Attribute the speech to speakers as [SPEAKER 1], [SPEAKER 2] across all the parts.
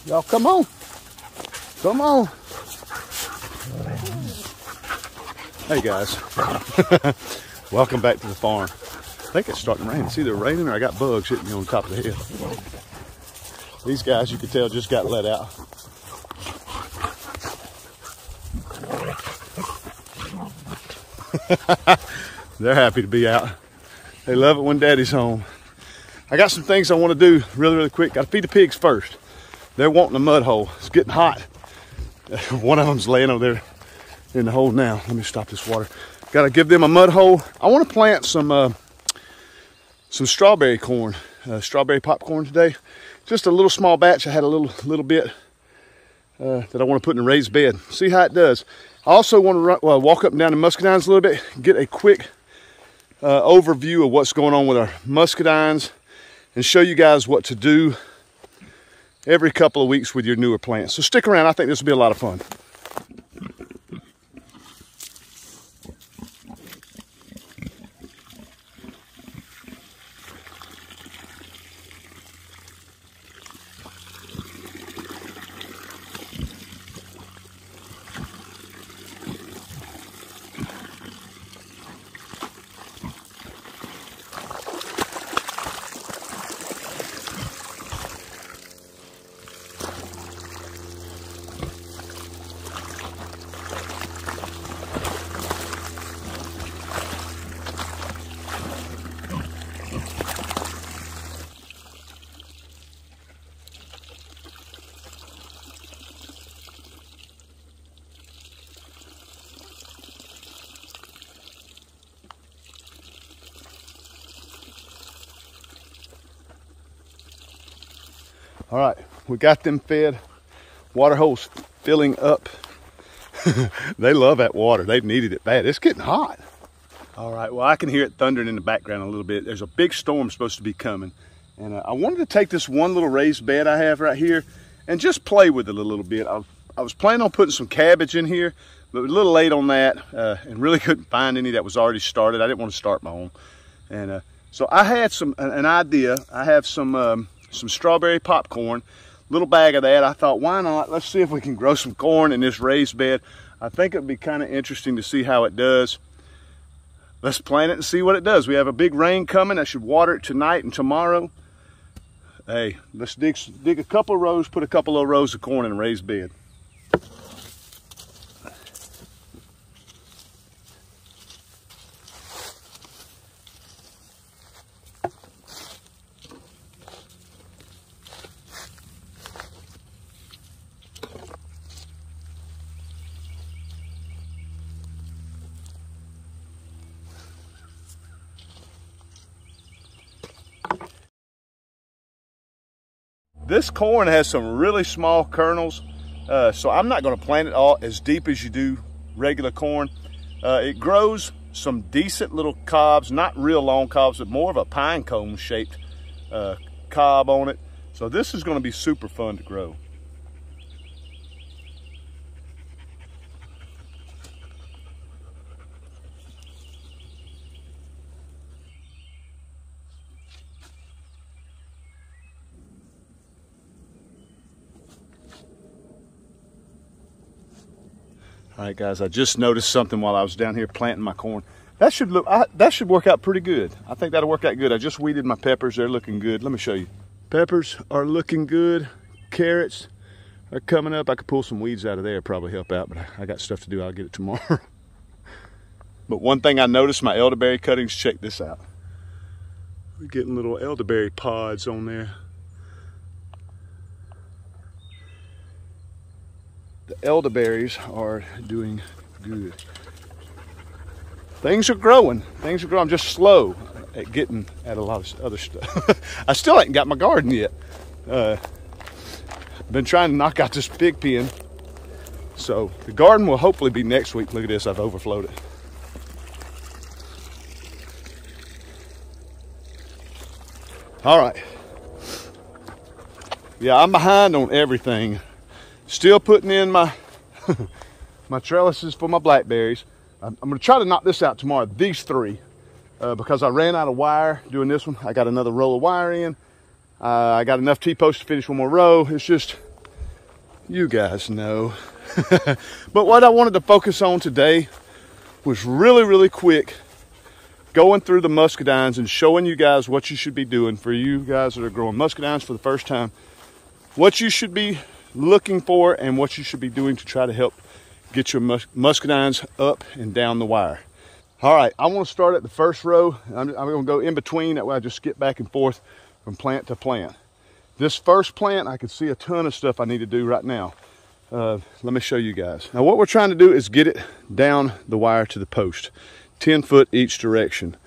[SPEAKER 1] Y'all come on. Come on. Hey guys. Welcome back to the farm. I think it's starting to rain. It's either raining or I got bugs hitting me on top of the head. These guys, you can tell, just got let out. They're happy to be out. They love it when Daddy's home. I got some things I want to do really quick. Got to feed the pigs first. They're wanting a mud hole. It's getting hot. One of them's laying over there in the hole now. Let me stop this water. Got to give them a mud hole. I want to plant some strawberry corn, strawberry popcorn today. Just a little small batch. I had a little bit that I want to put in a raised bed. See how it does. I also want to walk up and down the muscadines a little bit, get a quick overview of what's going on with our muscadines, and show you guys what to do every couple of weeks with your newer plants. So stick around. I think this will be a lot of fun. All right, we got them fed. Water holes filling up. They love that water. They've needed it bad. It's getting hot. All right, well, I can hear it thundering in the background a little bit. There's a big storm supposed to be coming. And I wanted to take this one little raised bed I have right here and just play with it a little bit. I was planning on putting some cabbage in here, but a little late on that and really couldn't find any that was already started. I didn't want to start my own. And so I had an idea. I have some strawberry popcorn, little bag of that. I thought, why not? Let's see if we can grow some corn in this raised bed. I think it'd be kind of interesting to see how it does. Let's plant it and see what it does. We have a big rain coming. I should water it tonight and tomorrow. Hey, let's dig a couple of rows, put a couple of rows of corn in a raised bed. This corn has some really small kernels, so I'm not going to plant it all as deep as you do regular corn. It grows some decent little cobs, not real long cobs, but more of a pine cone shaped cob on it. So this is going to be super fun to grow. All right, guys, I just noticed something while I was down here planting my corn. That should work out pretty good. I think that'll work out good. I just weeded my peppers. They're looking good. Let me show you. Peppers are looking good. Carrots are coming up. I could pull some weeds out of there, probably help out, but I got stuff to do. I'll get it tomorrow. But one thing I noticed, my elderberry cuttings, check this out. We're getting little elderberry pods on there. The elderberries are doing good. Things are growing. Things are growing. I'm just slow at getting at a lot of other stuff. I still ain't got my garden yet. Been trying to knock out this pig pen. So the garden will hopefully be next week. Look at this, I've overflowed it. All right. Yeah, I'm behind on everything. Still putting in my my trellises for my blackberries. I'm going to try to knock this out tomorrow, these three, because I ran out of wire doing this one. I got another roll of wire in. I got enough T-posts to finish one more row. It's just, You guys know. But what I wanted to focus on today was really quick going through the muscadines and showing you guys what you should be doing. For you guys that are growing muscadines for the first time, what you should be looking for and what you should be doing to try to help get your muscadines up and down the wire. All right, I want to start at the first row. I'm going to go in between, that way I just skip back and forth from plant to plant. This first plant, I can see a ton of stuff I need to do right now. Let me show you guys. Now what we're trying to do is get it down the wire to the post, 10 foot each direction.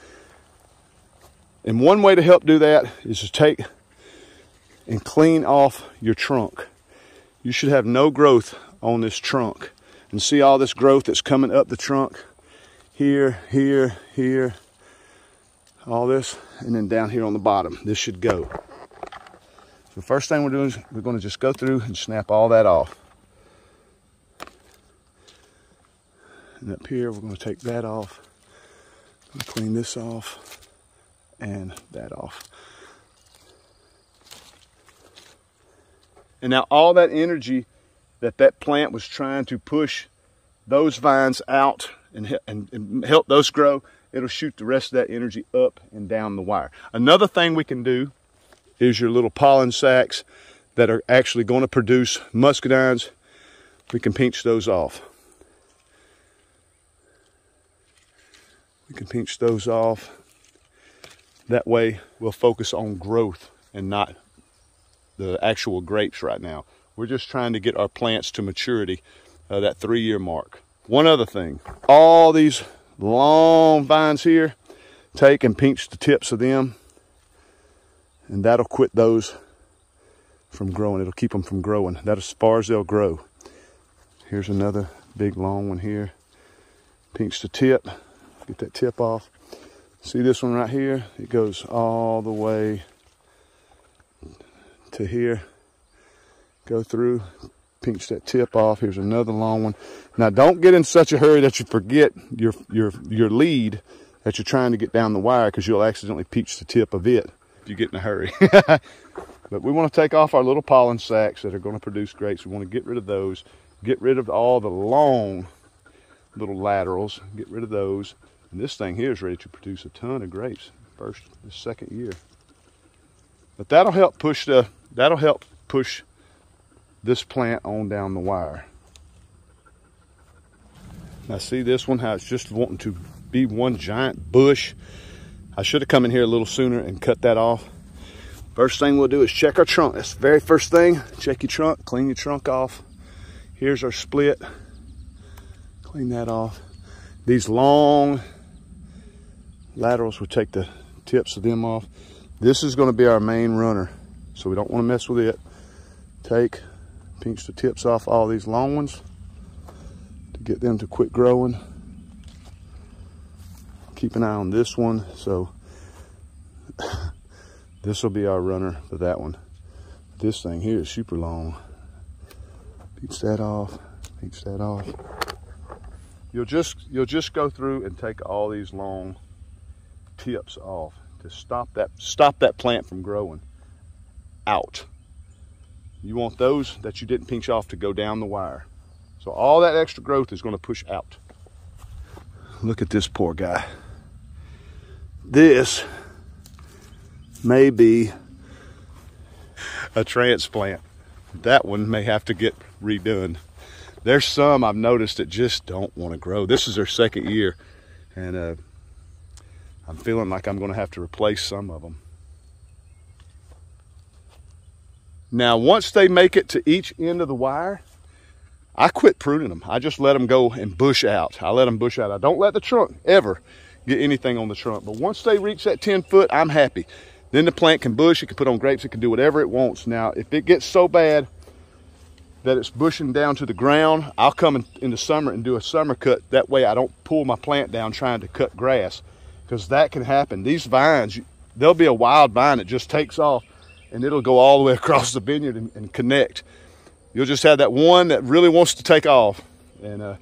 [SPEAKER 1] And one way to help do that is to take and clean off your trunk. You should have no growth on this trunk. And see all this growth that's coming up the trunk? Here, all this, and then down here on the bottom. This should go. So the first thing we're doing is we're going to just go through and snap all that off. And up here, we're going to take that off. I'm going to clean this off and that off. And now all that energy that plant was trying to push those vines out and help those grow, it'll shoot the rest of that energy up and down the wire. Another thing we can do is your little pollen sacs that are actually going to produce muscadines. We can pinch those off. We can pinch those off. That way we'll focus on growth and not the actual grapes right now. We're just trying to get our plants to maturity, that 3-year mark. One other thing, all these long vines here, take and pinch the tips of them, and that'll quit those from growing. It'll keep them from growing. That's as far as they'll grow. Here's another big long one here. Pinch the tip, get that tip off. See this one right here? It goes all the way to here. Go through, pinch that tip off. Here's another long one. Now don't get in such a hurry that you forget your lead that you're trying to get down the wire, because you'll accidentally pinch the tip of it if you get in a hurry. But we want to take off our little pollen sacs that are going to produce grapes. We want to get rid of those. Get rid of all the long little laterals. Get rid of those. And this thing here is ready to produce a ton of grapes the second year. But that'll help push this plant on down the wire. Now see this one, how it's just wanting to be one giant bush. I should have come in here a little sooner and cut that off. First thing we'll do is check our trunk. That's the very first thing. Check your trunk, clean your trunk off. Here's our split. Clean that off. These long laterals, we'll take the tips of them off. This is going to be our main runner, so we don't want to mess with it. Pinch the tips off all these long ones to get them to quit growing. Keep an eye on this one. So this will be our runner for that one. This thing here is super long. Pinch that off, pinch that off. You'll just go through and take all these long tips off to stop that plant from growing out. You want those that you didn't pinch off to go down the wire. So all that extra growth is going to push out. Look at this poor guy. This may be a transplant. That one may have to get redone. There's some I've noticed that just don't want to grow. This is their second year, and I'm feeling like I'm going to have to replace some of them. Now, once they make it to each end of the wire, I quit pruning them. I just let them go and bush out. I let them bush out. I don't let the trunk ever get anything on the trunk. But once they reach that 10 foot, I'm happy. Then the plant can bush, it can put on grapes, it can do whatever it wants. Now, if it gets so bad that it's bushing down to the ground, I'll come in the summer and do a summer cut. That way I don't pull my plant down trying to cut grass, because that can happen. These vines, there'll be a wild vine that just takes off and it'll go all the way across the vineyard and connect. You'll just have that one that really wants to take off, and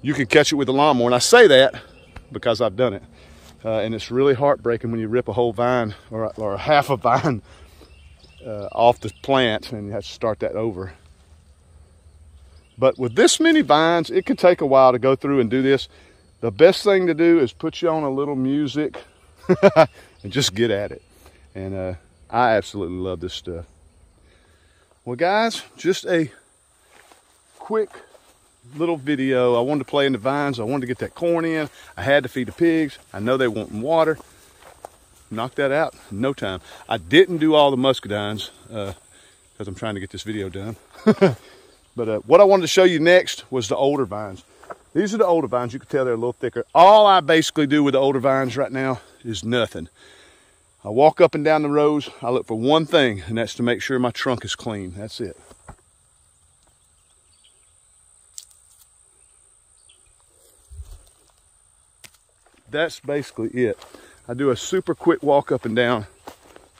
[SPEAKER 1] you can catch it with a lawnmower. And I say that because I've done it. And it's really heartbreaking when you rip a whole vine or half a vine off the plant and you have to start that over. But with this many vines, it can take a while to go through and do this. The best thing to do is put you on a little music and just get at it. And I absolutely love this stuff. Well guys, just a quick little video. I wanted to play in the vines. I wanted to get that corn in. I had to feed the pigs. I know they want water. Knocked that out in no time. I didn't do all the muscadines because I'm trying to get this video done. But what I wanted to show you next was the older vines. These are the older vines. You can tell they're a little thicker. All I basically do with the older vines right now is nothing. I walk up and down the rows. I look for one thing, and that's to make sure my trunk is clean. That's it. That's basically it. I do a super quick walk up and down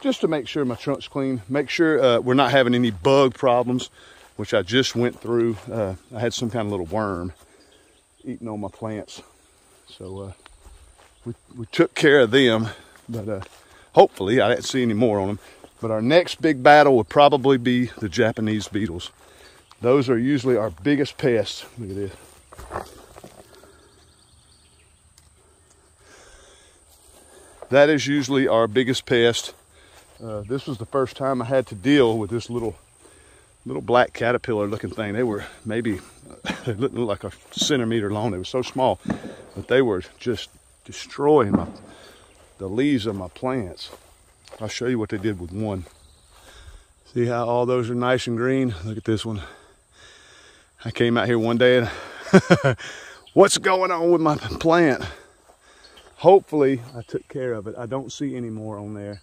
[SPEAKER 1] just to make sure my trunk's clean. Make sure we're not having any bug problems, which I just went through. I had some kind of little worm eating on my plants. So we took care of them, but hopefully I didn't see any more on them. But our next big battle would probably be the Japanese beetles. Those are usually our biggest pests. Look at this. That is usually our biggest pest. This was the first time I had to deal with this little black caterpillar looking thing. They were maybe, they looked like a centimeter long. They were so small, but they were just destroying the leaves of my plants. I'll show you what they did with one. See how all those are nice and green? Look at this one. I came out here one day and what's going on with my plant? Hopefully I took care of it. I don't see any more on there.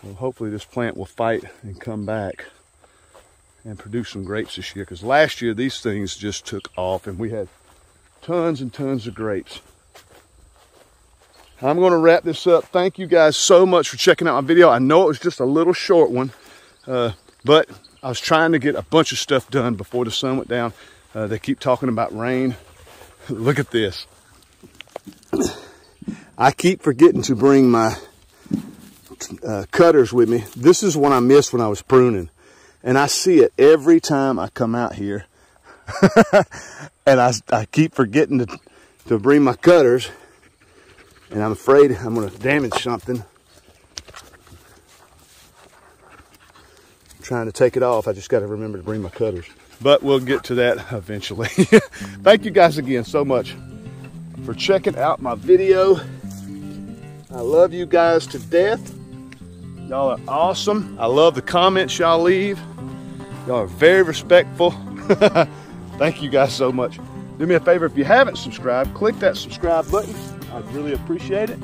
[SPEAKER 1] So hopefully this plant will fight and come back and produce some grapes this year. Because last year these things just took off and we had tons and tons of grapes. I'm going to wrap this up. Thank you guys so much for checking out my video. I know it was just a little short one, but I was trying to get a bunch of stuff done before the sun went down. They keep talking about rain. Look at this. I keep forgetting to bring my cutters with me. This is one I missed when I was pruning, and I see it every time I come out here. And I keep forgetting to bring my cutters, and I'm afraid I'm going to damage something. I'm trying to take it off. I just got to remember to bring my cutters, but we'll get to that eventually. Thank you guys again so much for checking out my video. I love you guys to death. Y'all are awesome. I love the comments y'all leave. Y'all are very respectful. Thank you guys so much. Do me a favor, if you haven't subscribed, click that subscribe button. I'd really appreciate it.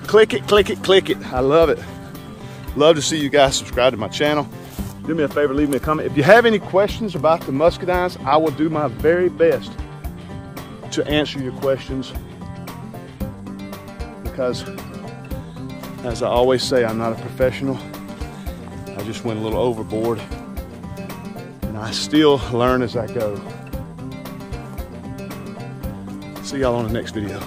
[SPEAKER 1] Click it, click it, click it. I love it. Love to see you guys subscribe to my channel. Do me a favor, leave me a comment. If you have any questions about the muscadines, I will do my very best to answer your questions, because as I always say, I'm not a professional. I just went a little overboard, and I still learn as I go. See y'all on the next video.